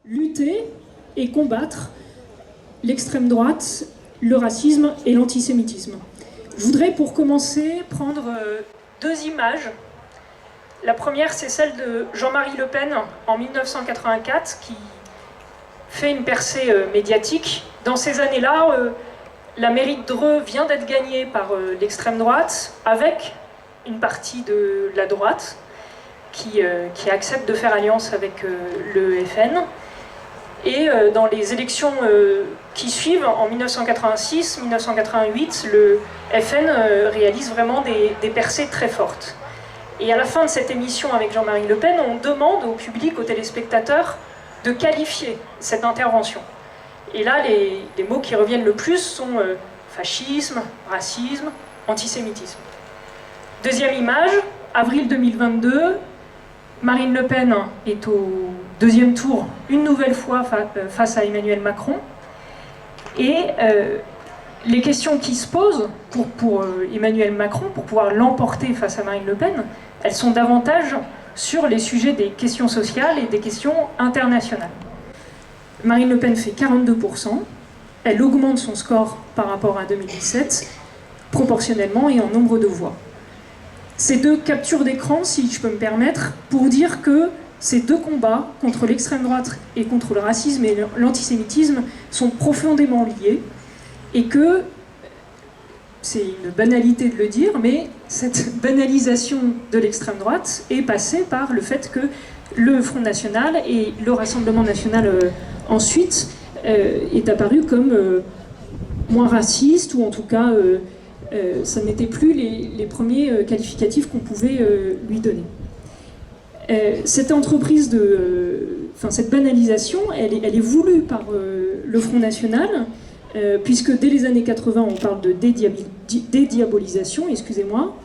lutter et combattre l'extrême droite, le racisme et l'antisémitisme. Je voudrais pour commencer prendre deux images. La première, c'est celle de Jean-Marie Le Pen en 1984 qui fait une percée médiatique. Dans ces années-là, la mairie de Dreux vient d'être gagnée par l'extrême droite avec une partie de la droite qui accepte de faire alliance avec le FN. Et dans les élections qui suivent, en 1986-1988, le FN réalise vraiment des percées très fortes. Et à la fin de cette émission avec Jean-Marie Le Pen, on demande au public, aux téléspectateurs, de qualifier cette intervention. Et là, les mots qui reviennent le plus sont fascisme, racisme, antisémitisme. Deuxième image, avril 2022, Marine Le Pen est au deuxième tour, une nouvelle fois face à Emmanuel Macron. Et les questions qui se posent pour Emmanuel Macron, pour pouvoir l'emporter face à Marine Le Pen, elles sont davantage sur les sujets des questions sociales et des questions internationales. Marine Le Pen fait 42%, elle augmente son score par rapport à 2017, proportionnellement et en nombre de voix. Ces deux captures d'écran, si je peux me permettre, pour dire que ces deux combats contre l'extrême droite et contre le racisme et l'antisémitisme sont profondément liés et que, c'est une banalité de le dire, mais cette banalisation de l'extrême droite est passée par le fait que le Front National et le Rassemblement National ensuite est apparu comme moins raciste, ou en tout cas ça n'était plus les premiers qualificatifs qu'on pouvait lui donner. Cette entreprise cette banalisation, elle est voulue par le Front National, puisque dès les années 80, on parle de dédiabolisation, excusez-moi.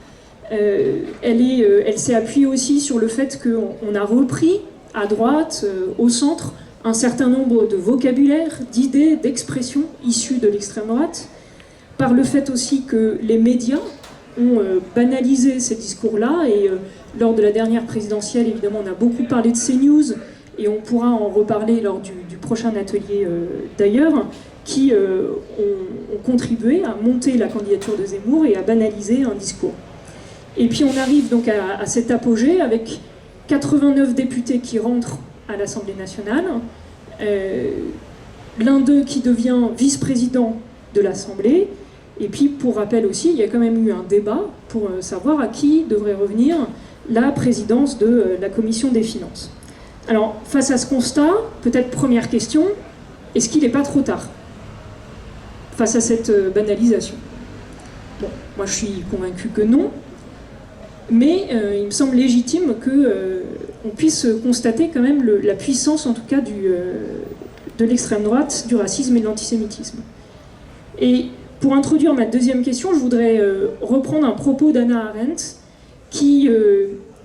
Elle s'est appuyée aussi sur le fait qu'on a repris à droite, au centre, un certain nombre de vocabulaires, d'idées, d'expressions issues de l'extrême droite, par le fait aussi que les médias ont banalisé ces discours-là, et lors de la dernière présidentielle, évidemment, on a beaucoup parlé de CNews, et on pourra en reparler lors du prochain atelier d'ailleurs, qui ont contribué à monter la candidature de Zemmour et à banaliser un discours. Et puis on arrive donc à cet apogée avec 89 députés qui rentrent à l'Assemblée nationale, l'un d'eux qui devient vice-président de l'Assemblée, et puis pour rappel aussi, il y a quand même eu un débat pour savoir à qui devrait revenir la présidence de la Commission des finances. Alors face à ce constat, peut-être première question, est-ce qu'il n'est pas trop tard face à cette banalisation? Bon, moi je suis convaincue que non, mais il me semble légitime qu'on puisse constater quand même la puissance, en tout cas, de l'extrême droite, du racisme et de l'antisémitisme. Et pour introduire ma deuxième question, je voudrais reprendre un propos d'Hannah Arendt, qui,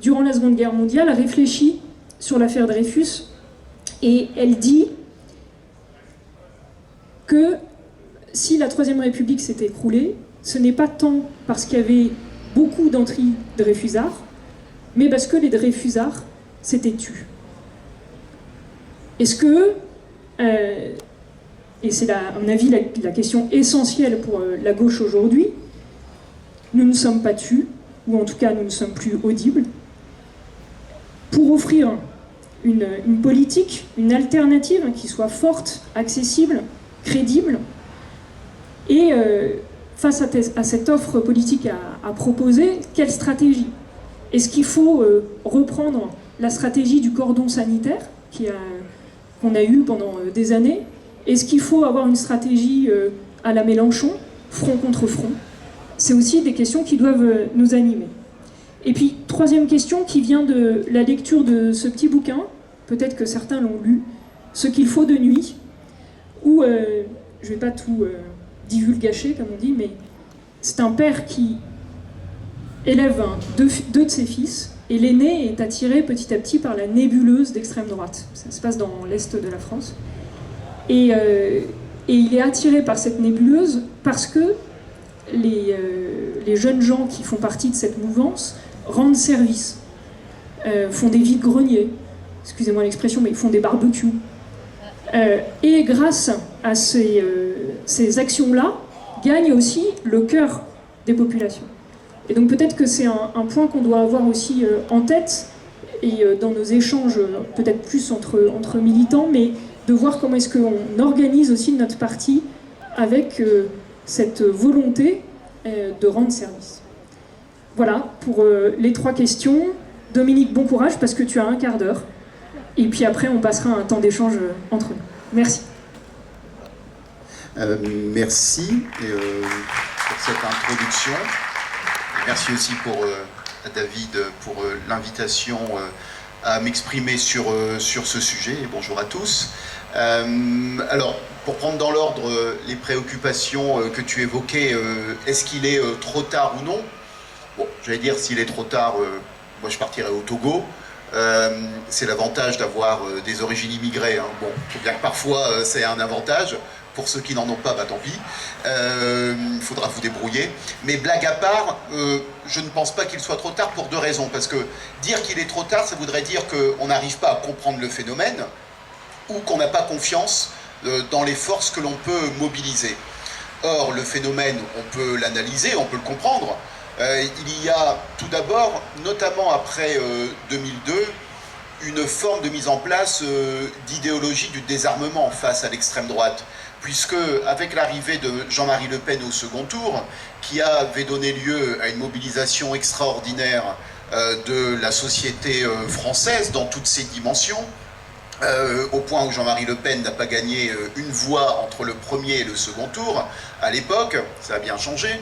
durant la Seconde Guerre mondiale, a réfléchi sur l'affaire Dreyfus, et elle dit que si la Troisième République s'est écroulée, ce n'est pas tant parce qu'il y avait beaucoup d'anti-Dreyfusards, mais parce que les Dreyfusards s'étaient tus. Est-ce que, et c'est à mon avis la question essentielle pour la gauche aujourd'hui, nous ne sommes pas tus, ou en tout cas nous ne sommes plus audibles, pour offrir une politique, une alternative qui soit forte, accessible, crédible, et face à cette offre politique à proposer, quelle stratégie? Est-ce qu'il faut reprendre la stratégie du cordon sanitaire qu'on a eue pendant des années? Est-ce qu'il faut avoir une stratégie à la Mélenchon, front contre front? C'est aussi des questions qui doivent nous animer. Et puis, troisième question qui vient de la lecture de ce petit bouquin, peut-être que certains l'ont lu, Ce qu'il faut de nuit, où, je ne vais pas tout divulgacher, comme on dit, mais c'est un père qui élève deux de ses fils, et l'aîné est attiré petit à petit par la nébuleuse d'extrême droite. Ça se passe dans l'est de la France. Et il est attiré par cette nébuleuse parce que les jeunes gens qui font partie de cette mouvance rendent service, font des vides-greniers, excusez-moi l'expression, mais ils font des barbecues, Et grâce à ces actions-là, gagne aussi le cœur des populations. Et donc peut-être que c'est un point qu'on doit avoir aussi en tête, et dans nos échanges, peut-être plus entre militants, mais de voir comment est-ce qu'on organise aussi notre parti avec cette volonté de rendre service. Voilà pour les 3 questions. Dominique, bon courage parce que tu as un quart d'heure. Et puis après, on passera un temps d'échange entre nous. Merci. Merci pour cette introduction. Merci aussi à David pour l'invitation à m'exprimer sur ce sujet. Et bonjour à tous. Alors, pour prendre dans l'ordre les préoccupations que tu évoquais, est-ce qu'il est trop tard ou non? Bon, j'allais dire, s'il est trop tard, moi je partirai au Togo. C'est l'avantage d'avoir des origines immigrées. Hein. Bon, bien que parfois c'est un avantage. Pour ceux qui n'en ont pas, bah tant pis. Il faudra vous débrouiller. Mais blague à part, je ne pense pas qu'il soit trop tard pour 2 raisons. Parce que dire qu'il est trop tard, ça voudrait dire qu'on n'arrive pas à comprendre le phénomène ou qu'on n'a pas confiance dans les forces que l'on peut mobiliser. Or, le phénomène, on peut l'analyser, on peut le comprendre. Il y a tout d'abord, notamment après 2002, une forme de mise en place d'idéologie du désarmement face à l'extrême droite. Puisque, avec l'arrivée de Jean-Marie Le Pen au second tour, qui avait donné lieu à une mobilisation extraordinaire de la société française dans toutes ses dimensions, au point où Jean-Marie Le Pen n'a pas gagné une voix entre le premier et le second tour, à l'époque, ça a bien changé,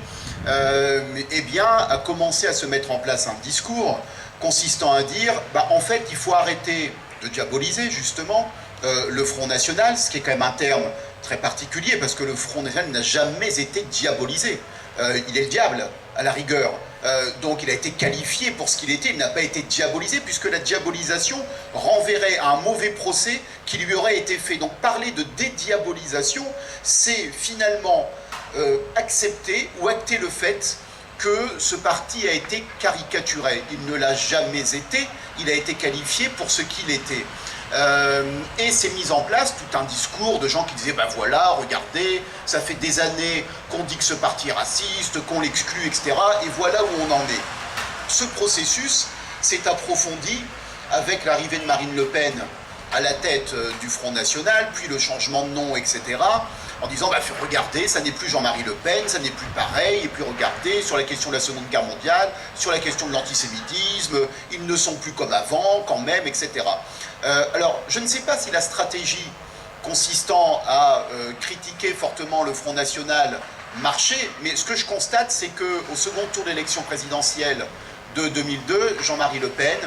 eh bien, a commencé à se mettre en place un discours consistant à dire, bah, en fait, il faut arrêter de diaboliser, justement, le Front National, ce qui est quand même un terme très particulier, parce que le Front National n'a jamais été diabolisé. Il est le diable, à la rigueur. Donc il a été qualifié pour ce qu'il était, il n'a pas été diabolisé, puisque la diabolisation renverrait à un mauvais procès qui lui aurait été fait. Donc parler de dédiabolisation, c'est finalement accepter ou acter le fait que ce parti a été caricaturé. Il ne l'a jamais été, il a été qualifié pour ce qu'il était. Et c'est mis en place tout un discours de gens qui disaient, ben voilà, regardez, ça fait des années qu'on dit que ce parti est raciste, qu'on l'exclut, etc. Et voilà où on en est. Ce processus s'est approfondi avec l'arrivée de Marine Le Pen à la tête du Front National, puis le changement de nom, etc., en disant, bah, regardez, ça n'est plus Jean-Marie Le Pen, ça n'est plus pareil, et puis regardez, sur la question de la Seconde Guerre mondiale, sur la question de l'antisémitisme, ils ne sont plus comme avant, quand même, etc. Alors, je ne sais pas si la stratégie consistant à critiquer fortement le Front National marchait, mais ce que je constate, c'est qu'au second tour de l'élection présidentielle de 2002, Jean-Marie Le Pen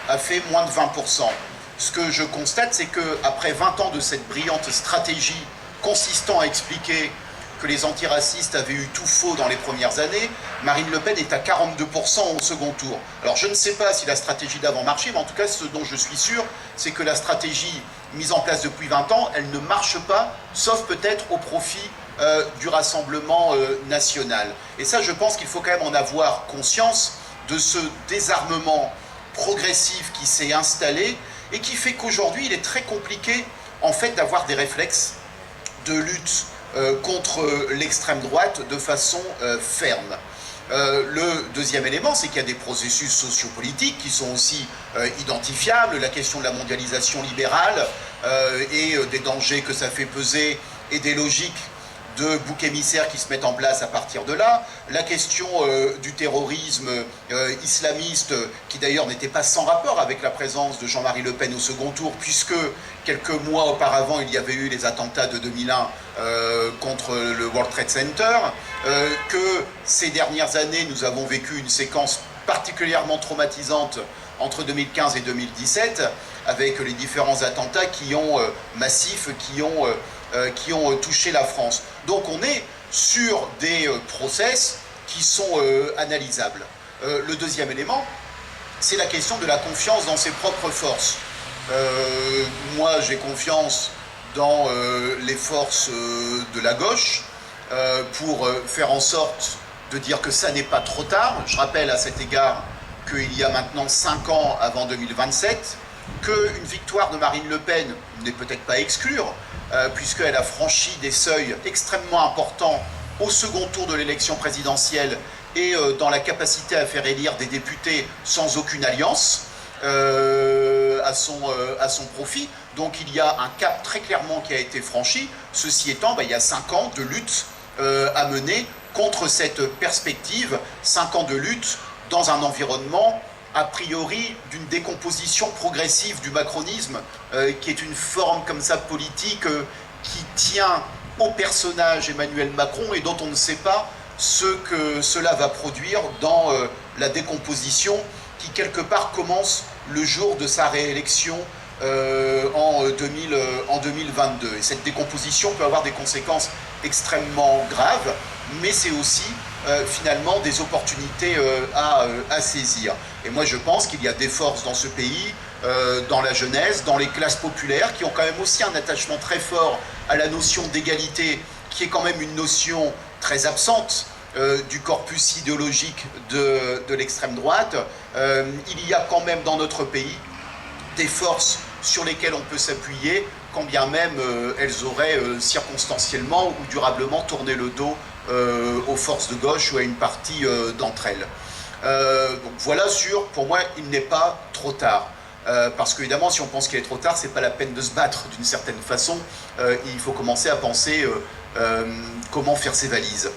a fait moins de 20%. Ce que je constate, c'est qu'après 20 ans de cette brillante stratégie consistant à expliquer que les antiracistes avaient eu tout faux dans les premières années, Marine Le Pen est à 42% au second tour. Alors je ne sais pas si la stratégie d'avant marchait, mais en tout cas ce dont je suis sûr, c'est que la stratégie mise en place depuis 20 ans, elle ne marche pas, sauf peut-être au profit du Rassemblement national. Et ça, je pense qu'il faut quand même en avoir conscience de ce désarmement progressif qui s'est installé et qui fait qu'aujourd'hui, il est très compliqué en fait d'avoir des réflexes de lutte contre l'extrême droite de façon ferme. Le deuxième élément, c'est qu'il y a des processus sociopolitiques qui sont aussi identifiables, la question de la mondialisation libérale et des dangers que ça fait peser et des logiques de boucs émissaires qui se mettent en place à partir de là, la question du terrorisme islamiste, qui d'ailleurs n'était pas sans rapport avec la présence de Jean-Marie Le Pen au second tour, puisque quelques mois auparavant, il y avait eu les attentats de 2001 contre le World Trade Center, que ces dernières années, nous avons vécu une séquence particulièrement traumatisante entre 2015 et 2017, avec les différents attentats massifs qui ont touché la France. Donc on est sur des process qui sont analysables. Le deuxième élément, c'est la question de la confiance dans ses propres forces. Moi, j'ai confiance dans les forces de la gauche pour faire en sorte de dire que ça n'est pas trop tard. Je rappelle à cet égard qu'il y a maintenant 5 ans avant 2027, qu'une victoire de Marine Le Pen n'est peut-être pas à exclure, puisqu'elle a franchi des seuils extrêmement importants au second tour de l'élection présidentielle et dans la capacité à faire élire des députés sans aucune alliance à son profit. Donc il y a un cap très clairement qui a été franchi. Ceci étant, il y a 5 ans de lutte à mener contre cette perspective, 5 ans de lutte dans un environnement a priori d'une décomposition progressive du macronisme, qui est une forme comme ça politique qui tient au personnage Emmanuel Macron et dont on ne sait pas ce que cela va produire dans la décomposition qui quelque part commence le jour de sa réélection en 2022. Et cette décomposition peut avoir des conséquences extrêmement graves, mais c'est aussi finalement des opportunités à saisir. Et moi je pense qu'il y a des forces dans ce pays, dans la jeunesse, dans les classes populaires, qui ont quand même aussi un attachement très fort à la notion d'égalité, qui est quand même une notion très absente du corpus idéologique de l'extrême droite. Il y a quand même dans notre pays des forces sur lesquelles on peut s'appuyer, quand bien même elles auraient circonstanciellement ou durablement tourné le dos aux forces de gauche ou à une partie d'entre elles. Donc voilà pour moi, il n'est pas trop tard. Parce qu'évidemment, si on pense qu'il est trop tard, c'est pas la peine de se battre d'une certaine façon. Il faut commencer à penser comment faire ses valises.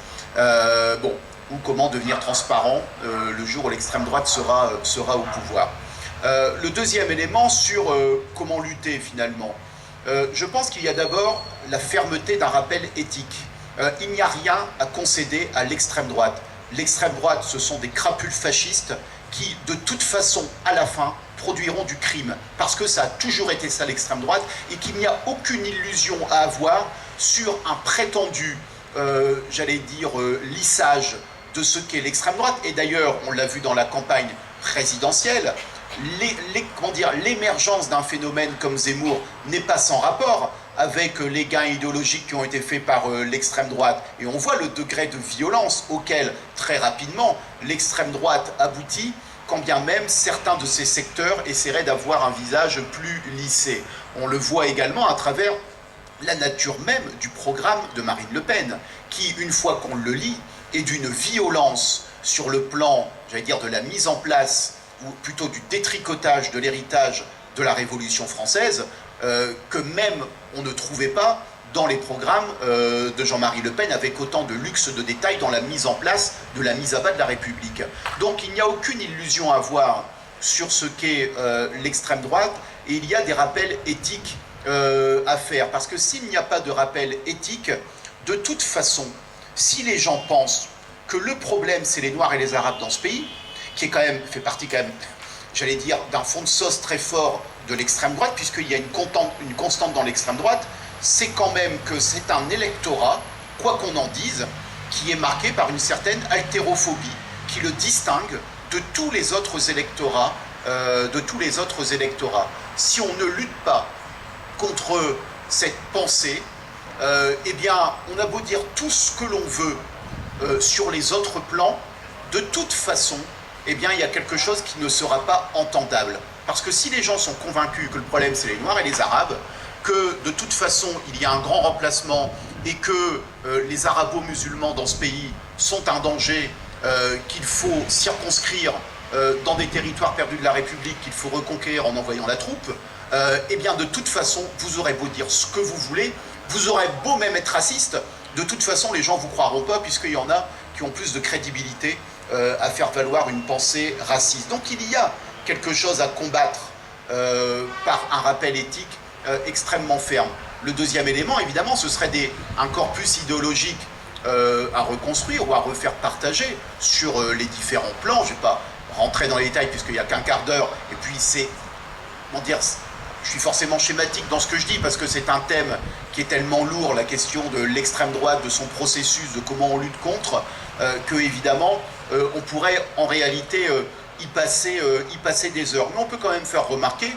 Ou comment devenir transparent le jour où l'extrême droite sera au pouvoir. Le deuxième élément sur comment lutter finalement. Je pense qu'il y a d'abord la fermeté d'un rappel éthique. Il n'y a rien à concéder à l'extrême droite. L'extrême droite, ce sont des crapules fascistes qui, de toute façon, à la fin, produiront du crime. Parce que ça a toujours été ça l'extrême droite et qu'il n'y a aucune illusion à avoir sur un prétendu, j'allais dire, lissage de ce qu'est l'extrême droite. Et d'ailleurs, on l'a vu dans la campagne présidentielle, l'émergence d'un phénomène comme Zemmour n'est pas sans rapport avec les gains idéologiques qui ont été faits par l'extrême droite. Et on voit le degré de violence auquel, très rapidement, l'extrême droite aboutit, quand bien même certains de ces secteurs essaieraient d'avoir un visage plus lissé. On le voit également à travers la nature même du programme de Marine Le Pen, qui, une fois qu'on le lit, est d'une violence sur le plan, j'allais dire, de la mise en place, ou plutôt du détricotage de l'héritage de la Révolution française, que même on ne trouvait pas dans les programmes de Jean-Marie Le Pen avec autant de luxe de détails dans la mise en place de la mise à bas de la République. Donc il n'y a aucune illusion à avoir sur ce qu'est l'extrême droite, et il y a des rappels éthiques à faire. Parce que s'il n'y a pas de rappel éthique, de toute façon, si les gens pensent que le problème c'est les Noirs et les Arabes dans ce pays, qui est quand même, fait partie quand même, j'allais dire, d'un fond de sauce très fort de l'extrême droite, puisqu'il y a une constante dans l'extrême droite, c'est quand même que c'est un électorat, quoi qu'on en dise, qui est marqué par une certaine haltérophobie, qui le distingue de tous les autres électorats, Si on ne lutte pas contre cette pensée, eh bien, on a beau dire tout ce que l'on veut sur les autres plans, de toute façon, eh bien, il y a quelque chose qui ne sera pas entendable. Parce que si les gens sont convaincus que le problème c'est les Noirs et les Arabes, que de toute façon il y a un grand remplacement et que les arabo-musulmans dans ce pays sont un danger qu'il faut circonscrire dans des territoires perdus de la République, qu'il faut reconquérir en envoyant la troupe, eh bien de toute façon, vous aurez beau dire ce que vous voulez, vous aurez beau même être raciste, de toute façon les gens ne vous croiront pas, puisqu'il y en a qui ont plus de crédibilité à faire valoir une pensée raciste. Donc il y a quelque chose à combattre par un rappel éthique extrêmement ferme. Le deuxième élément, évidemment, ce serait un corpus idéologique à reconstruire ou à refaire partager sur les différents plans. Je ne vais pas rentrer dans les détails puisqu'il n'y a qu'un quart d'heure, et puis c'est, comment dire, je suis forcément schématique dans ce que je dis parce que c'est un thème qui est tellement lourd, la question de l'extrême droite, de son processus, de comment on lutte contre, que évidemment on pourrait en réalité y passer des heures. Mais on peut quand même faire remarquer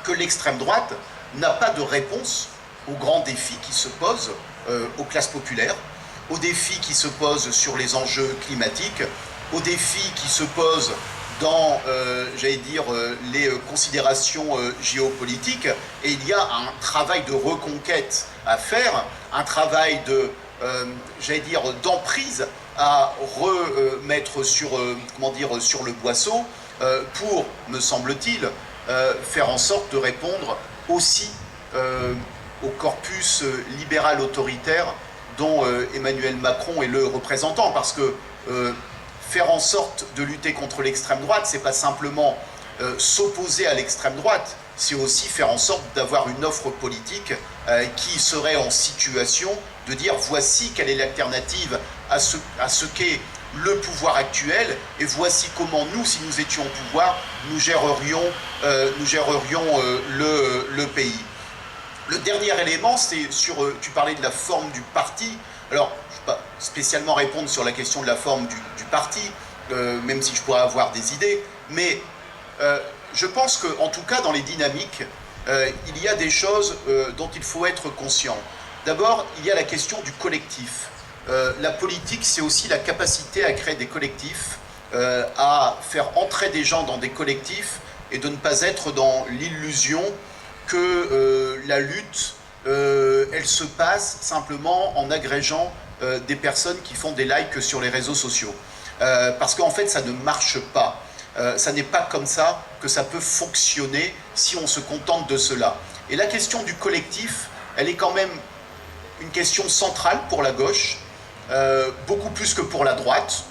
que l'extrême droite n'a pas de réponse aux grands défis qui se posent aux classes populaires, aux défis qui se posent sur les enjeux climatiques, aux défis qui se posent dans, j'allais dire, les considérations géopolitiques, et il y a un travail de reconquête à faire, un travail de, j'allais dire, d'emprise à remettre sur, comment dire, sur le boisseau pour, me semble-t-il, faire en sorte de répondre aussi au corpus libéral autoritaire dont Emmanuel Macron est le représentant, parce que faire en sorte de lutter contre l'extrême droite, c'est pas simplement s'opposer à l'extrême droite, c'est aussi faire en sorte d'avoir une offre politique qui serait en situation de dire voici quelle est l'alternative à ce qu'est le pouvoir actuel, et voici comment nous, si nous étions au pouvoir, nous gérerions le pays. Le dernier élément, c'est sur, tu parlais de la forme du parti. Alors, je ne vais pas spécialement répondre sur la question de la forme du parti, même si je pourrais avoir des idées, mais je pense qu'en tout cas, dans les dynamiques, il y a des choses dont il faut être conscient. D'abord, il y a la question du collectif. La politique, c'est aussi la capacité à créer des collectifs, à faire entrer des gens dans des collectifs et de ne pas être dans l'illusion que la lutte, elle se passe simplement en agrégeant des personnes qui font des likes sur les réseaux sociaux. Parce qu'en fait, ça ne marche pas. Ça n'est pas comme ça que ça peut fonctionner si on se contente de cela. Et la question du collectif, elle est quand même une question centrale pour la gauche, beaucoup plus que pour la droite,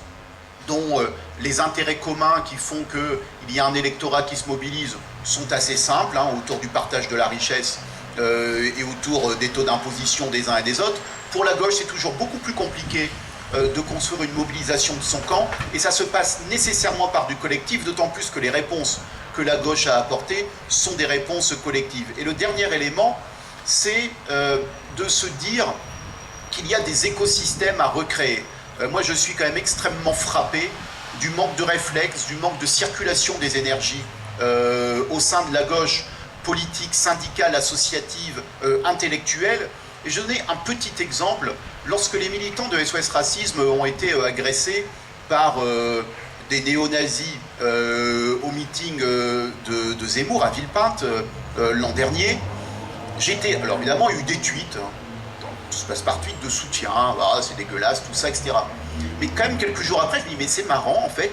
dont les intérêts communs qui font qu'il y a un électorat qui se mobilise sont assez simples, hein, autour du partage de la richesse et autour des taux d'imposition des uns et des autres. Pour la gauche, c'est toujours beaucoup plus compliqué de construire une mobilisation de son camp, et ça se passe nécessairement par du collectif, d'autant plus que les réponses que la gauche a apportées sont des réponses collectives. Et le dernier élément, c'est de se dire qu'il y a des écosystèmes à recréer. Moi, je suis quand même extrêmement frappé du manque de réflexe, du manque de circulation des énergies au sein de la gauche politique, syndicale, associative, intellectuelle. Et je donnais un petit exemple. Lorsque les militants de SOS Racisme ont été agressés par des néo-nazis au meeting de Zemmour à Villepinte l'an dernier, alors évidemment, il y a eu des tweets, tout se passe par tweet de soutien, ah, c'est dégueulasse, tout ça, etc. Mais quand même, quelques jours après, je me dis, mais c'est marrant, en fait,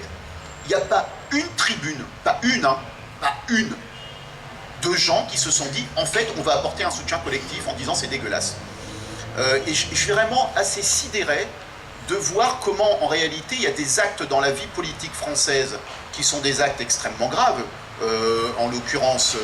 il n'y a pas une tribune, pas une, de gens qui se sont dit, en fait, on va apporter un soutien collectif en disant c'est dégueulasse. Et je suis vraiment assez sidéré de voir comment, en réalité, il y a des actes dans la vie politique française qui sont des actes extrêmement graves, en l'occurrence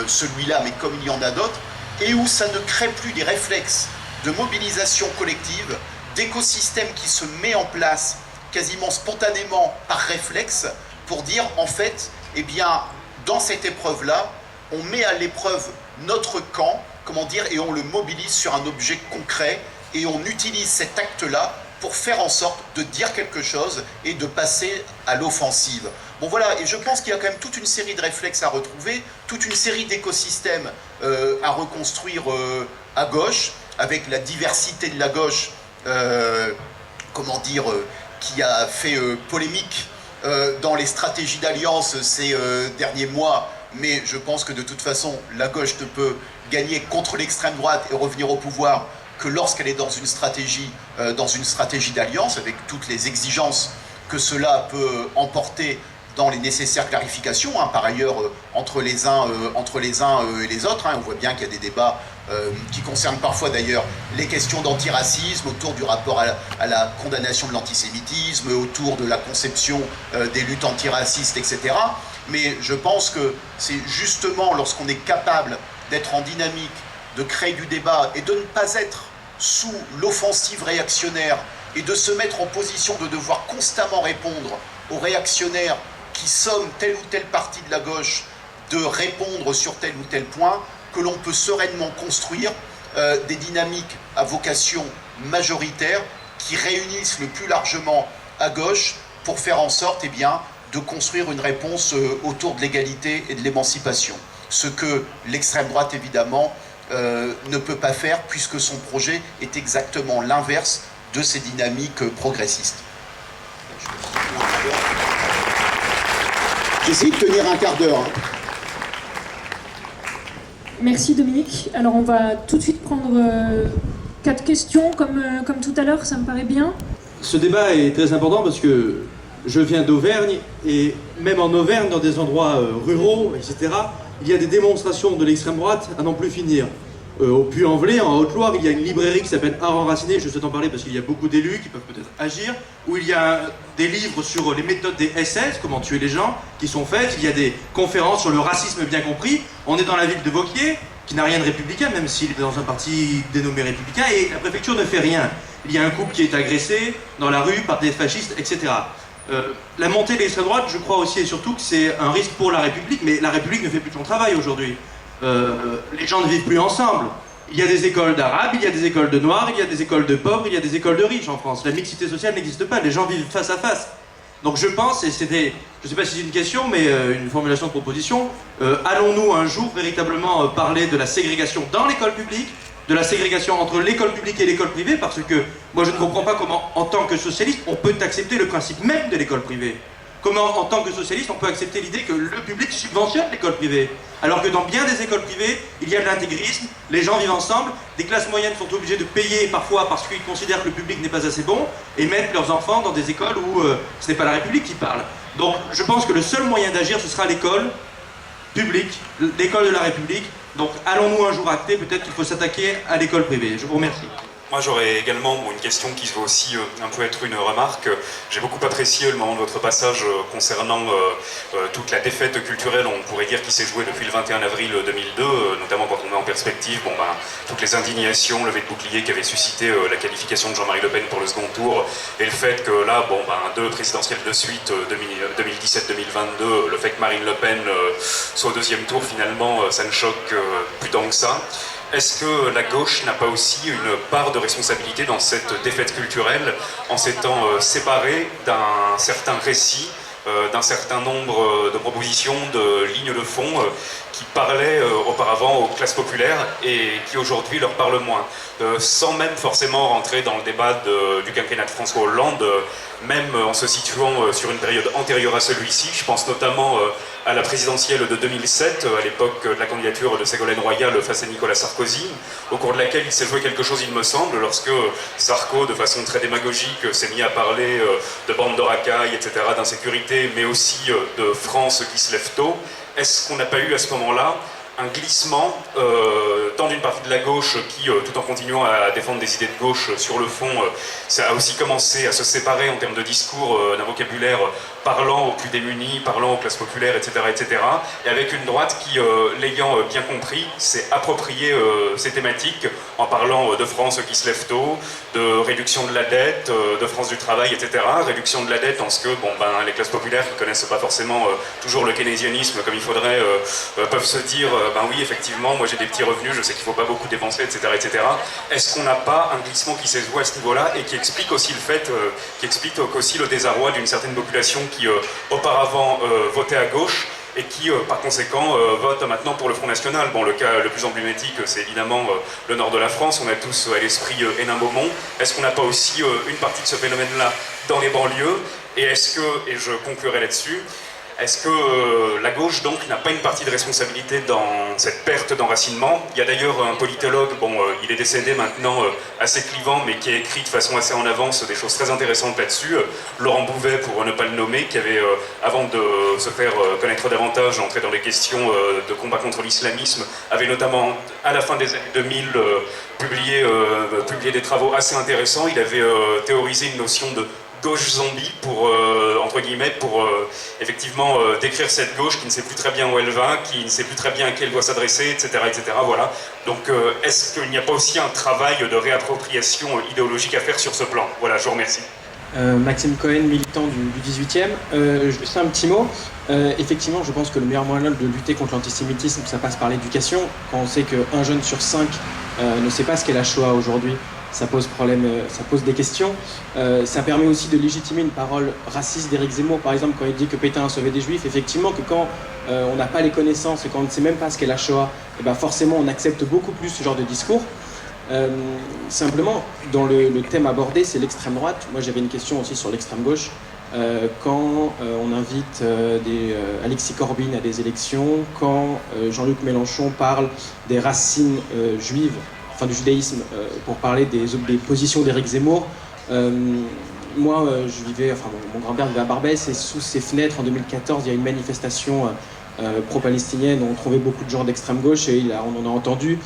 celui-là, mais comme il y en a d'autres, et où ça ne crée plus des réflexes de mobilisation collective, d'écosystème qui se met en place quasiment spontanément par réflexe pour dire, en fait, eh bien, dans cette épreuve-là, on met à l'épreuve notre camp, comment dire, et on le mobilise sur un objet concret, et on utilise cet acte-là pour faire en sorte de dire quelque chose et de passer à l'offensive. Bon voilà, et je pense qu'il y a quand même toute une série de réflexes à retrouver, toute une série d'écosystèmes à reconstruire à gauche, avec la diversité de la gauche, comment dire, qui a fait polémique dans les stratégies d'alliance ces derniers mois, mais je pense que de toute façon, la gauche ne peut gagner contre l'extrême droite et revenir au pouvoir que lorsqu'elle est dans une stratégie d'alliance, avec toutes les exigences que cela peut emporter dans les nécessaires clarifications, hein, par ailleurs, entre les uns et les autres. Hein, on voit bien qu'il y a des débats qui concernent parfois d'ailleurs les questions d'antiracisme, autour du rapport à la condamnation de l'antisémitisme, autour de la conception des luttes antiracistes, etc. Mais je pense que c'est justement lorsqu'on est capable d'être en dynamique, de créer du débat et de ne pas être sous l'offensive réactionnaire et de se mettre en position de devoir constamment répondre aux réactionnaires qui somment telle ou telle partie de la gauche, de répondre sur tel ou tel point, que l'on peut sereinement construire des dynamiques à vocation majoritaire qui réunissent le plus largement à gauche pour faire en sorte, eh bien, de construire une réponse autour de l'égalité et de l'émancipation. Ce que l'extrême droite, évidemment, ne peut pas faire, puisque son projet est exactement l'inverse de ces dynamiques progressistes. J'essaie de tenir un quart d'heure. Hein. Merci Dominique. Alors on va tout de suite prendre 4 questions comme tout à l'heure, ça me paraît bien. Ce débat est très important parce que je viens d'Auvergne et même en Auvergne, dans des endroits ruraux, etc., il y a des démonstrations de l'extrême droite à n'en plus finir. Au Puy-en-Velay, en Haute-Loire, il y a une librairie qui s'appelle Art Enraciné, je souhaite en parler parce qu'il y a beaucoup d'élus qui peuvent peut-être agir, où il y a des livres sur les méthodes des SS, comment tuer les gens, qui sont faites, il y a des conférences sur le racisme bien compris. On est dans la ville de Vauquier, qui n'a rien de républicain, même s'il est dans un parti dénommé républicain, et la préfecture ne fait rien. Il y a un couple qui est agressé dans la rue par des fascistes, etc. La montée de l'extrême droite, je crois aussi et surtout que c'est un risque pour la République, mais la République ne fait plus son travail aujourd'hui. Les gens ne vivent plus ensemble. Il y a des écoles d'arabes, il y a des écoles de noirs, il y a des écoles de pauvres, il y a des écoles de riches en France. La mixité sociale n'existe pas, les gens vivent face à face. Donc je pense, et c'était, je ne sais pas si c'est une question, mais une formulation de proposition, allons-nous un jour véritablement parler de la ségrégation dans l'école publique, de la ségrégation entre l'école publique et l'école privée, parce que moi je ne comprends pas comment, en tant que socialiste, on peut accepter le principe même de l'école privée. Comment, en tant que socialiste, on peut accepter l'idée que le public subventionne l'école privée, alors que dans bien des écoles privées, il y a de l'intégrisme, les gens vivent ensemble, des classes moyennes sont obligées de payer parfois parce qu'ils considèrent que le public n'est pas assez bon, et mettent leurs enfants dans des écoles où ce n'est pas la République qui parle. Donc je pense que le seul moyen d'agir, ce sera l'école publique, l'école de la République. Donc allons-nous un jour acter, peut-être qu'il faut s'attaquer à l'école privée. Je vous remercie. Moi j'aurais également une question qui veut aussi un peu être une remarque. J'ai beaucoup apprécié le moment de votre passage concernant toute la défaite culturelle, on pourrait dire, qui s'est jouée depuis le 21 avril 2002, notamment quand on met en perspective toutes les indignations, levées de bouclier qu'avait suscité la qualification de Jean-Marie Le Pen pour le second tour, et le fait que là, deux présidentielles de suite, 2017-2022, le fait que Marine Le Pen soit au deuxième tour, finalement, ça ne choque plus tant que ça. Est-ce que la gauche n'a pas aussi une part de responsabilité dans cette défaite culturelle en s'étant séparée d'un certain récit, d'un certain nombre de propositions, de lignes de fond qui parlaient auparavant aux classes populaires et qui aujourd'hui leur parlent moins, sans même forcément rentrer dans le débat du quinquennat de François Hollande, même en se situant sur une période antérieure à celui-ci. Je pense notamment à la présidentielle de 2007, à l'époque de la candidature de Ségolène Royal face à Nicolas Sarkozy, au cours de laquelle il s'est joué quelque chose, il me semble, lorsque Sarko, de façon très démagogique, s'est mis à parler de bande de racailles, etc., d'insécurité, mais aussi de France qui se lève tôt. Est-ce qu'on n'a pas eu à ce moment-là un glissement tant d'une partie de la gauche qui, tout en continuant à défendre des idées de gauche sur le fond, ça a aussi commencé à se séparer en termes de discours, d'un vocabulaire parlant aux plus démunis, parlant aux classes populaires, etc., etc., et avec une droite qui, l'ayant bien compris, s'est approprié ces thématiques en parlant de France qui se lève tôt, de réduction de la dette, de France du travail, etc., réduction de la dette en ce que les classes populaires qui ne connaissent pas forcément toujours le keynésianisme comme il faudrait, peuvent se dire oui, effectivement, moi j'ai des petits revenus, je sais qu'il ne faut pas beaucoup dépenser, etc., etc. Est-ce qu'on n'a pas un glissement qui s'est joué à ce niveau-là et qui explique aussi le fait, qui explique aussi le désarroi d'une certaine population qui auparavant votait à gauche et qui, par conséquent, vote maintenant pour le Front National. Bon, le cas le plus emblématique, c'est évidemment le nord de la France. On a tous à l'esprit Hénin-Beaumont. Est-ce qu'on n'a pas aussi une partie de ce phénomène-là dans les banlieues? Et est-ce que, et je conclurai là-dessus, est-ce que la gauche, donc, n'a pas une partie de responsabilité dans cette perte d'enracinement? Il y a d'ailleurs un politologue, il est décédé maintenant, assez clivant, mais qui a écrit de façon assez en avance des choses très intéressantes là-dessus, Laurent Bouvet, pour ne pas le nommer, qui avait, avant de se faire connaître davantage, entré dans les questions de combat contre l'islamisme, avait notamment, à la fin des années 2000, publié des travaux assez intéressants. Il avait théorisé une notion de gauche zombie pour, entre guillemets, pour effectivement décrire cette gauche qui ne sait plus très bien où elle va, qui ne sait plus très bien à qui elle doit s'adresser, etc., etc. Voilà. Donc est-ce qu'il n'y a pas aussi un travail de réappropriation idéologique à faire sur ce plan? Voilà, je vous remercie. Maxime Cohen, militant du 18e. Juste un petit mot. Effectivement, je pense que le meilleur moyen de lutter contre l'antisémitisme, ça passe par l'éducation. Quand on sait qu'un jeune sur 5 ne sait pas ce qu'est la Shoah aujourd'hui, ça pose problème, ça pose des questions. Ça permet aussi de légitimer une parole raciste d'Éric Zemmour, par exemple, quand il dit que Pétain a sauvé des Juifs. Effectivement, que quand on n'a pas les connaissances et quand on ne sait même pas ce qu'est la Shoah, forcément on accepte beaucoup plus ce genre de discours. Simplement, dans le thème abordé, c'est l'extrême droite. Moi, j'avais une question aussi sur l'extrême gauche. quand on invite Alexis Corbyn à des élections, quand Jean-Luc Mélenchon parle des racines juives, enfin du judaïsme, pour parler des positions d'Éric Zemmour. Moi, mon grand-père vivait à Barbès, et sous ses fenêtres, en 2014, il y a une manifestation pro-palestinienne où on trouvait beaucoup de gens d'extrême gauche, et on en a entendu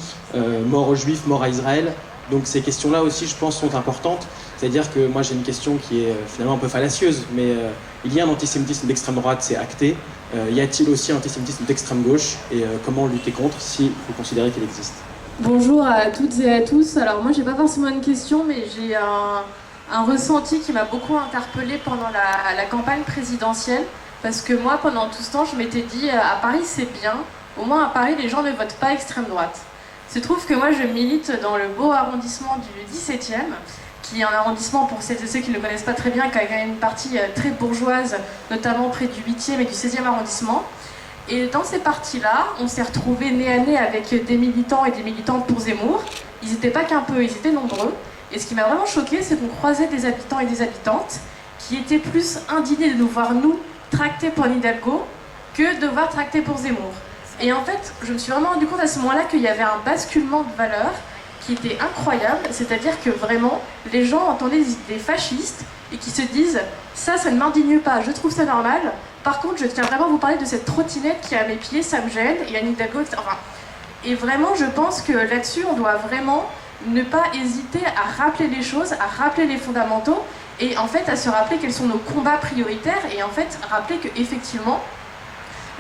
mort aux Juifs, mort à Israël. Donc ces questions-là aussi, je pense, sont importantes. C'est-à-dire que moi, j'ai une question qui est finalement un peu fallacieuse, mais il y a un antisémitisme d'extrême droite, c'est acté. Y a-t-il aussi un antisémitisme d'extrême gauche, et comment lutter contre, si vous considérez qu'il existe? Bonjour à toutes et à tous. Alors moi, j'ai pas forcément une question, mais j'ai un ressenti qui m'a beaucoup interpellée pendant la campagne présidentielle. Parce que moi, pendant tout ce temps, je m'étais dit, à Paris, c'est bien. Au moins, à Paris, les gens ne votent pas extrême droite. Il se trouve que moi, je milite dans le beau arrondissement du 17e, qui est un arrondissement, pour celles et ceux qui ne le connaissent pas très bien, qui a quand même une partie très bourgeoise, notamment près du 8e et du 16e arrondissement. Et dans ces parties-là, on s'est retrouvés nez à nez avec des militants et des militantes pour Zemmour. Ils n'étaient pas qu'un peu, ils étaient nombreux. Et ce qui m'a vraiment choqué, c'est qu'on croisait des habitants et des habitantes qui étaient plus indignés de nous voir, nous, tractés pour Hidalgo, que de voir tractés pour Zemmour. Et en fait, je me suis vraiment rendu compte à ce moment-là qu'il y avait un basculement de valeurs qui était incroyable, c'est-à-dire que vraiment, les gens entendaient des idées fascistes et qui se disent « ça ne m'indigne pas, je trouve ça normal, par contre, je tiens vraiment à vous parler de cette trottinette qui est à mes pieds, ça me gêne, et Anne Hidalgo, etc. » Enfin, et vraiment, je pense que là-dessus, on doit vraiment ne pas hésiter à rappeler les choses, à rappeler les fondamentaux, et en fait, à se rappeler quels sont nos combats prioritaires, et en fait, rappeler qu'effectivement,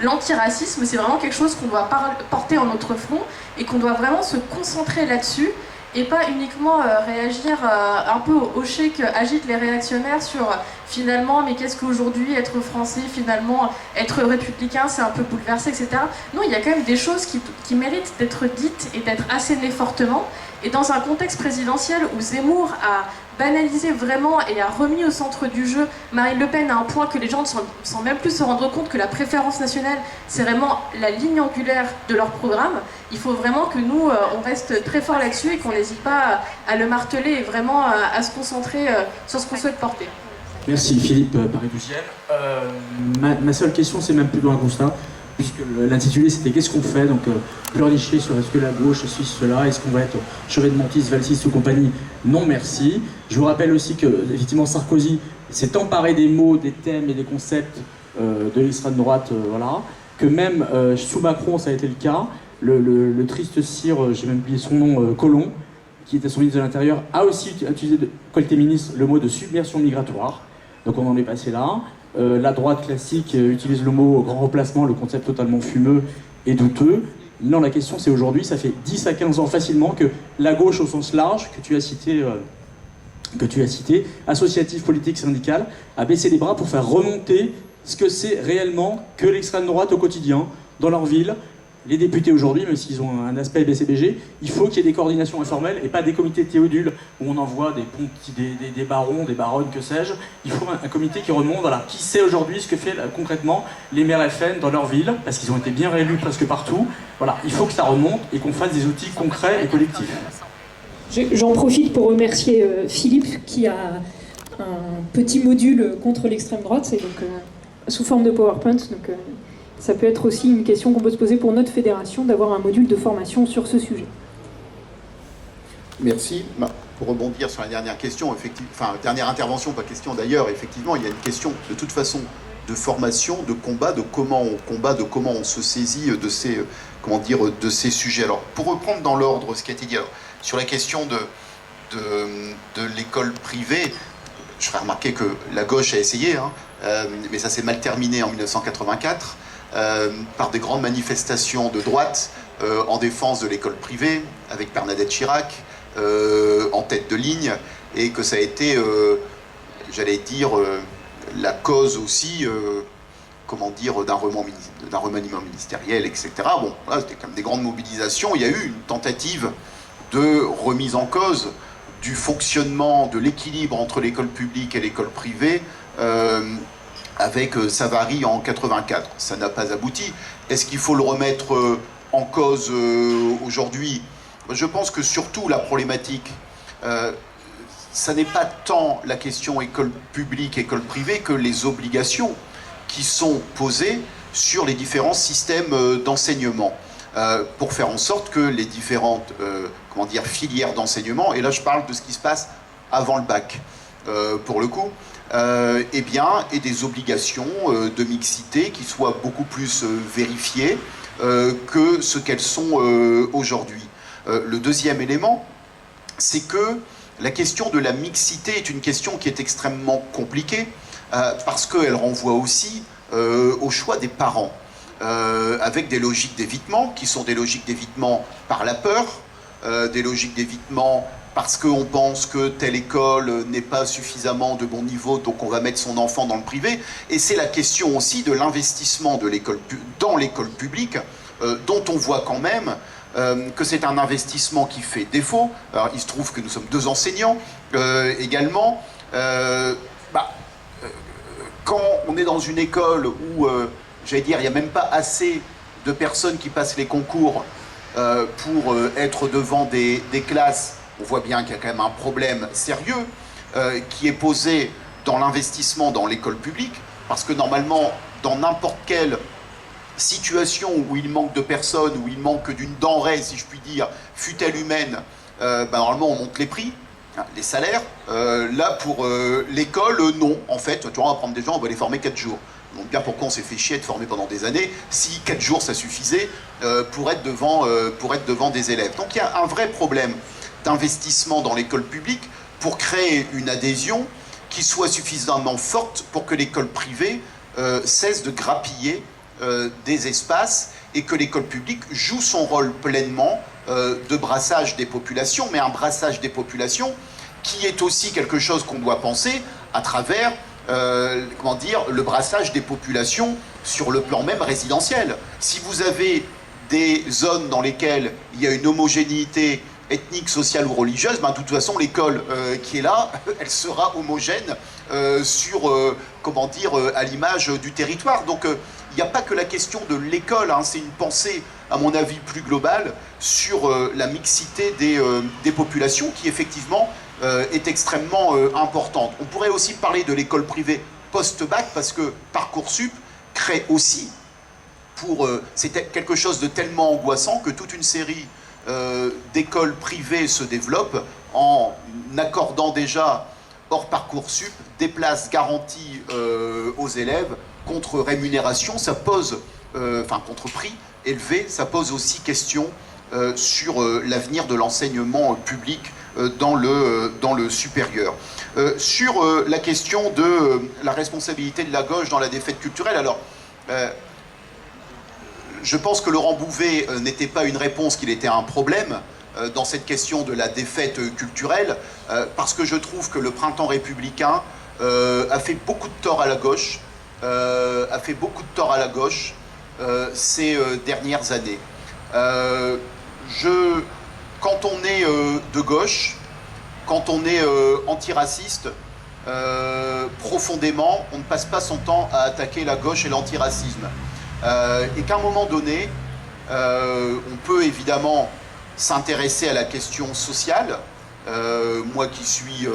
l'antiracisme, c'est vraiment quelque chose qu'on doit porter en notre front et qu'on doit vraiment se concentrer là-dessus et pas uniquement réagir un peu au hocher qu'agitent les réactionnaires sur finalement, mais qu'est-ce qu'aujourd'hui être français, finalement être républicain, c'est un peu bouleversé, etc. Non, il y a quand même des choses qui méritent d'être dites et d'être assénées fortement. Et dans un contexte présidentiel où Zemmour a banalisé vraiment et a remis au centre du jeu Marine Le Pen à un point que les gens ne sans même plus se rendre compte que la préférence nationale, c'est vraiment la ligne angulaire de leur programme, il faut vraiment que nous, on reste très fort là-dessus et qu'on n'hésite pas à le marteler et vraiment à se concentrer sur ce qu'on souhaite porter. Merci Philippe Paris-Douzième. Ma seule question, c'est même plus loin que ça, puisque l'intitulé c'était qu'est-ce qu'on fait, donc pleurnicher sur est-ce que la gauche suit cela, est-ce qu'on va être Chauvet-de-Montis, Valsis ou compagnie, non merci. Je vous rappelle aussi que effectivement Sarkozy s'est emparé des mots, des thèmes et des concepts de l'extrême droite, voilà, que même sous Macron ça a été le cas. Le triste sire, j'ai même oublié son nom, Collomb, qui était son ministre de l'Intérieur, a aussi utilisé, quand il était ministre, le mot de submersion migratoire. Donc on en est passé là. La droite classique utilise le mot grand remplacement, le concept totalement fumeux et douteux. Non, la question c'est aujourd'hui, ça fait 10 à 15 ans facilement que la gauche au sens large, que tu as cité, associative, politique, syndicale, a baissé les bras pour faire remonter ce que c'est réellement que l'extrême droite au quotidien, dans leur ville. Les députés aujourd'hui, même s'ils ont un aspect BCBG, il faut qu'il y ait des coordinations informelles et pas des comités Théodule où on envoie des barons, des baronnes, que sais-je. Il faut un comité qui remonte, voilà, qui sait aujourd'hui ce que fait concrètement les maires FN dans leur ville, parce qu'ils ont été bien réélus presque partout. Voilà, il faut que ça remonte et qu'on fasse des outils concrets et collectifs. J'en profite pour remercier Philippe qui a un petit module contre l'extrême droite, c'est donc sous forme de PowerPoint. Donc, ça peut être aussi une question qu'on peut se poser pour notre fédération, d'avoir un module de formation sur ce sujet. Merci. Pour rebondir sur la dernière question, dernière intervention, pas question d'ailleurs, effectivement, il y a une question de toute façon de formation, de combat, de comment on combat, de comment on se saisit de ces sujets. Alors, pour reprendre dans l'ordre ce qui a été dit, alors, sur la question de l'école privée, je ferai remarquer que la gauche a essayé, mais ça s'est mal terminé en 1984. Par des grandes manifestations de droite en défense de l'école privée, avec Bernadette Chirac en tête de ligne, et que ça a été, j'allais dire, la cause aussi, d'un remaniement ministériel, etc. Bon, là, c'était quand même des grandes mobilisations. Il y a eu une tentative de remise en cause du fonctionnement, de l'équilibre entre l'école publique et l'école privée, avec Savary en 84. Ça n'a pas abouti. Est-ce qu'il faut le remettre en cause aujourd'hui ? Je pense que surtout la problématique, ça n'est pas tant la question école publique, école privée, que les obligations qui sont posées sur les différents systèmes d'enseignement, pour faire en sorte que les différentes filières d'enseignement, et là je parle de ce qui se passe avant le bac, pour le coup, et des obligations de mixité qui soient beaucoup plus vérifiées que ce qu'elles sont aujourd'hui. Le deuxième élément, c'est que la question de la mixité est une question qui est extrêmement compliquée parce qu'elle renvoie aussi au choix des parents, avec des logiques d'évitement qui sont des logiques d'évitement par la peur, des logiques d'évitement parce qu'on pense que telle école n'est pas suffisamment de bon niveau, donc on va mettre son enfant dans le privé. Et c'est la question aussi de l'investissement dans l'école publique, dont on voit quand même que c'est un investissement qui fait défaut. Alors, il se trouve que nous sommes 2 enseignants également. Quand on est dans une école où, j'allais dire, il n'y a même pas assez de personnes qui passent les concours pour être devant des classes, on voit bien qu'il y a quand même un problème sérieux qui est posé dans l'investissement dans l'école publique, parce que normalement, dans n'importe quelle situation où il manque de personnes, où il manque d'une denrée, si je puis dire, fût-elle humaine, normalement on monte les prix, les salaires. Là, pour l'école, non. En fait, tu vois, on va prendre des gens, on va les former 4 jours. Donc bien pourquoi on s'est fait chier de former pendant des années, si 4 jours ça suffisait pour être devant des élèves. Donc il y a un vrai problème d'investissement dans l'école publique pour créer une adhésion qui soit suffisamment forte pour que l'école privée cesse de grappiller des espaces et que l'école publique joue son rôle pleinement de brassage des populations, mais un brassage des populations qui est aussi quelque chose qu'on doit penser à travers le brassage des populations sur le plan même résidentiel. Si vous avez des zones dans lesquelles il y a une homogénéité ethnique, sociale ou religieuse, de toute façon l'école qui est là, elle sera homogène à l'image du territoire. Donc il n'y a pas que la question de l'école, c'est une pensée, à mon avis, plus globale sur la mixité des populations qui, effectivement, est extrêmement importante. On pourrait aussi parler de l'école privée post-bac, parce que Parcoursup crée aussi, c'est quelque chose de tellement angoissant que toute une série d'écoles privées se développent en accordant déjà, hors Parcoursup, des places garanties aux élèves contre rémunération. Ça pose, contre prix élevé, ça pose aussi question sur l'avenir de l'enseignement public dans le supérieur. Sur la question de la responsabilité de la gauche dans la défaite culturelle, alors je pense que Laurent Bouvet n'était pas une réponse, qu'il était un problème dans cette question de la défaite culturelle, parce que je trouve que le printemps républicain a fait beaucoup de tort à la gauche, ces dernières années. Quand on est de gauche, quand on est antiraciste, profondément, on ne passe pas son temps à attaquer la gauche et l'antiracisme. Et qu'à un moment donné, on peut évidemment s'intéresser à la question sociale. Moi qui suis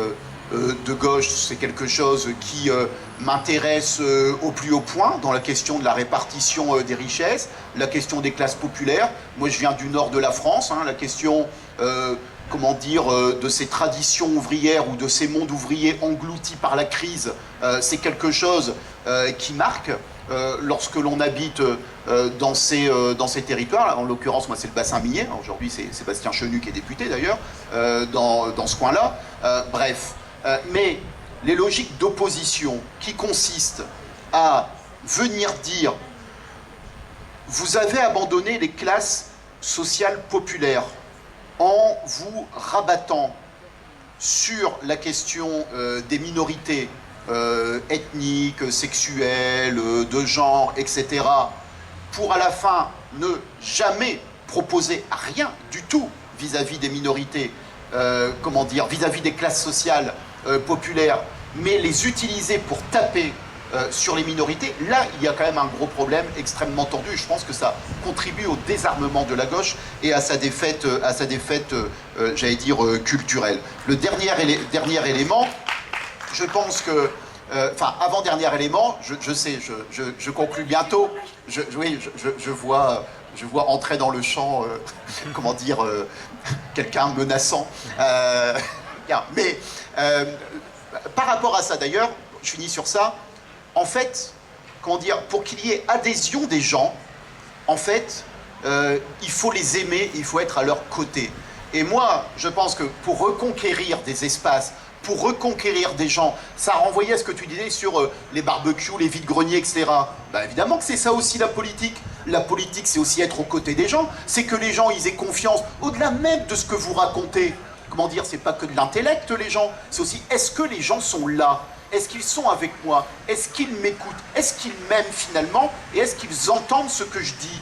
de gauche, c'est quelque chose qui m'intéresse au plus haut point dans la question de la répartition des richesses, la question des classes populaires. Moi je viens du nord de la France, la question de ces traditions ouvrières ou de ces mondes ouvriers engloutis par la crise, c'est quelque chose qui marque lorsque l'on habite dans ces territoires. En l'occurrence, moi c'est le bassin minier. Aujourd'hui c'est Sébastien Chenu qui est député d'ailleurs dans ce coin-là. Mais les logiques d'opposition qui consistent à venir dire « vous avez abandonné les classes sociales populaires en vous rabattant sur la question des minorités ethniques, sexuelles, de genre, etc. pour à la fin ne jamais proposer rien du tout vis-à-vis des minorités, vis-à-vis des classes sociales populaires, mais les utiliser pour taper sur les minorités, là, il y a quand même un gros problème extrêmement tendu. Je pense que ça contribue au désarmement de la gauche et à sa défaite, j'allais dire, culturelle. Le dernier élément, je pense que... avant-dernier élément, je sais, je conclus bientôt. Je vois entrer dans le champ, comment dire, quelqu'un menaçant. Mais par rapport à ça, d'ailleurs, je finis sur ça. En fait, comment dire, pour qu'il y ait adhésion des gens, en fait, il faut les aimer, il faut être à leur côté. Et moi, je pense que pour reconquérir des espaces, pour reconquérir des gens, ça renvoyait à ce que tu disais sur les barbecues, les vides-greniers, etc. Ben évidemment que c'est ça aussi la politique. La politique, c'est aussi être aux côtés des gens. C'est que les gens, ils aient confiance, au-delà même de ce que vous racontez. Comment dire, c'est pas que de l'intellect, les gens. C'est aussi, est-ce que les gens sont là ? Est-ce qu'ils sont avec moi? Est-ce qu'ils m'écoutent? Est-ce qu'ils m'aiment finalement? Et est-ce qu'ils entendent ce que je dis?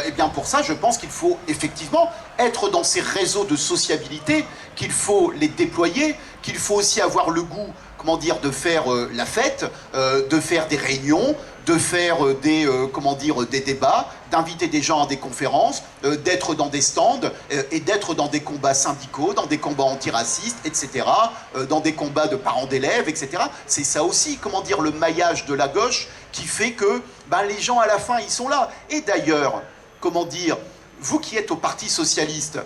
Eh bien pour ça, je pense qu'il faut effectivement être dans ces réseaux de sociabilité, qu'il faut les déployer, qu'il faut aussi avoir le goût, comment dire, de faire la fête, de faire des réunions, de faire des débats, d'inviter des gens à des conférences, d'être dans des stands et d'être dans des combats syndicaux, dans des combats antiracistes, etc., dans des combats de parents d'élèves, etc. C'est ça aussi, comment dire, le maillage de la gauche qui fait que les gens à la fin, ils sont là. Et d'ailleurs, comment dire, vous qui êtes au Parti Socialiste,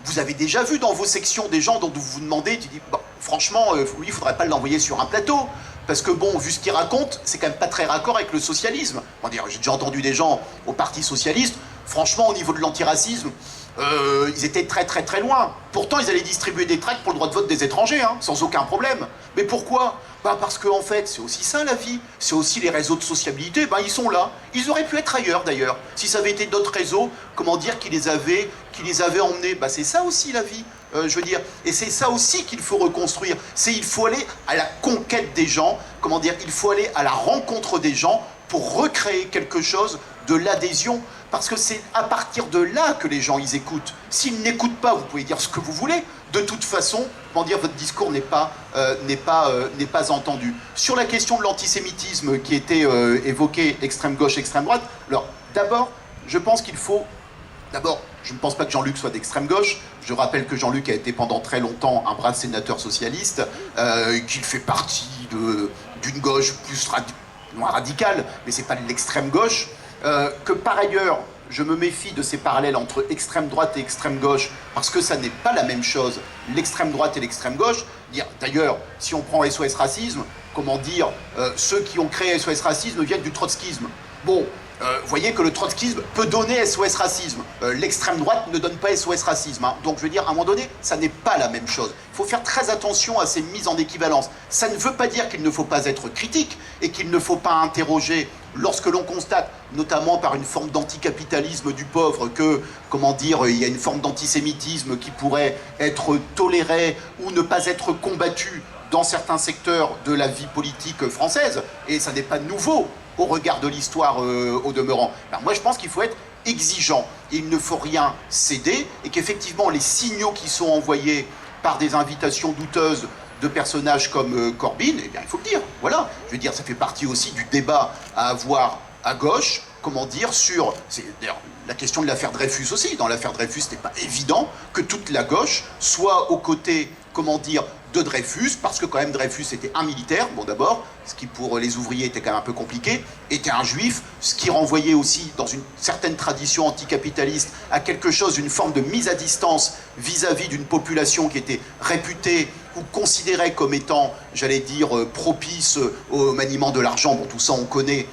vous avez déjà vu dans vos sections des gens dont vous vous demandez, tu dis, franchement, lui, il ne faudrait pas l'envoyer sur un plateau. Parce que bon, vu ce qu'il raconte, c'est quand même pas très raccord avec le socialisme. J'ai déjà entendu des gens au Parti Socialiste, franchement, au niveau de l'antiracisme, ils étaient très très très loin. Pourtant, ils allaient distribuer des tracts pour le droit de vote des étrangers, hein, sans aucun problème. Mais pourquoi? Parce qu'en fait, c'est aussi ça la vie. C'est aussi les réseaux de sociabilité, ils sont là. Ils auraient pu être ailleurs d'ailleurs. Si ça avait été d'autres réseaux, comment dire, qui les avaient emmenés. C'est ça aussi la vie. Je veux dire, et c'est ça aussi qu'il faut reconstruire. Il faut aller à la conquête des gens, comment dire, il faut aller à la rencontre des gens pour recréer quelque chose de l'adhésion. Parce que c'est à partir de là que les gens, ils écoutent. S'ils n'écoutent pas, vous pouvez dire ce que vous voulez. De toute façon, comment dire, votre discours n'est pas entendu. Sur la question de l'antisémitisme qui était évoquée, extrême gauche, extrême droite, alors d'abord, je pense qu'il faut... D'abord, je ne pense pas que Jean-Luc soit d'extrême gauche. Je rappelle que Jean-Luc a été pendant très longtemps un brave sénateur socialiste, qu'il fait partie d'une gauche plus moins radicale, mais c'est pas de l'extrême gauche. Que par ailleurs, je me méfie de ces parallèles entre extrême droite et extrême gauche, parce que ça n'est pas la même chose, l'extrême droite et l'extrême gauche. D'ailleurs, si on prend SOS Racisme, comment dire, ceux qui ont créé SOS Racisme viennent du trotskisme. Bon, vous voyez que le trotskisme peut donner SOS Racisme. L'extrême droite ne donne pas SOS Racisme. Hein. Donc je veux dire, à un moment donné, ça n'est pas la même chose. Il faut faire très attention à ces mises en équivalence. Ça ne veut pas dire qu'il ne faut pas être critique et qu'il ne faut pas interroger lorsque l'on constate, notamment par une forme d'anticapitalisme du pauvre, que, comment dire, il y a une forme d'antisémitisme qui pourrait être tolérée ou ne pas être combattue dans certains secteurs de la vie politique française. Et ça n'est pas nouveau au regard de l'histoire au demeurant. Moi, je pense qu'il faut être exigeant. Il ne faut rien céder et qu'effectivement, les signaux qui sont envoyés par des invitations douteuses de personnages comme Corbyn, eh bien, il faut le dire. Voilà. Je veux dire, ça fait partie aussi du débat à avoir à gauche, comment dire, sur... C'est d'ailleurs la question de l'affaire Dreyfus aussi. Dans l'affaire Dreyfus, ce n'est pas évident que toute la gauche soit aux côtés, comment dire, de Dreyfus, parce que quand même Dreyfus était un militaire, bon d'abord, ce qui pour les ouvriers était quand même un peu compliqué, était un juif, ce qui renvoyait aussi dans une certaine tradition anticapitaliste à quelque chose, une forme de mise à distance vis-à-vis d'une population qui était réputée ou considérée comme étant, j'allais dire, propice au maniement de l'argent. Bon, tout ça on connaît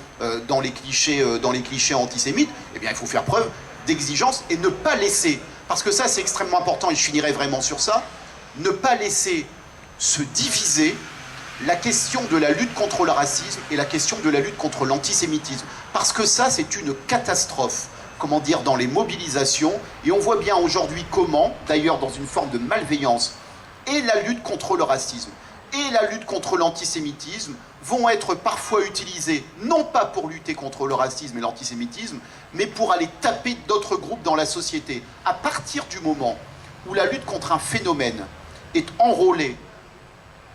dans les clichés antisémites. Eh bien, il faut faire preuve d'exigence et ne pas laisser, parce que ça c'est extrêmement important et je finirai vraiment sur ça, ne pas laisser se diviser la question de la lutte contre le racisme et la question de la lutte contre l'antisémitisme. Parce que ça, c'est une catastrophe, comment dire, dans les mobilisations. Et on voit bien aujourd'hui comment, d'ailleurs dans une forme de malveillance, et la lutte contre le racisme et la lutte contre l'antisémitisme vont être parfois utilisées, non pas pour lutter contre le racisme et l'antisémitisme, mais pour aller taper d'autres groupes dans la société. À partir du moment où la lutte contre un phénomène est enrôlée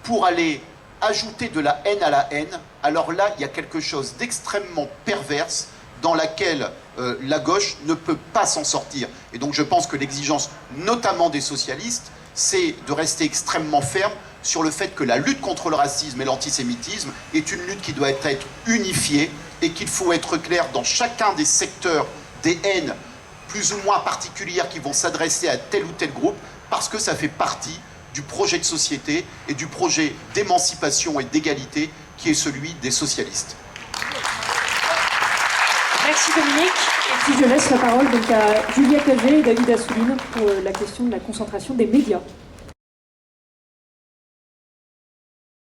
pour aller ajouter de la haine à la haine, alors là, il y a quelque chose d'extrêmement perverse dans laquelle la gauche ne peut pas s'en sortir. Et donc je pense que l'exigence, notamment des socialistes, c'est de rester extrêmement ferme sur le fait que la lutte contre le racisme et l'antisémitisme est une lutte qui doit être unifiée et qu'il faut être clair dans chacun des secteurs des haines plus ou moins particulières qui vont s'adresser à tel ou tel groupe, parce que ça fait partie du projet de société et du projet d'émancipation et d'égalité qui est celui des socialistes. Merci Dominique. Et puis je laisse la parole donc à Julia Cagé et David Assouline pour la question de la concentration des médias.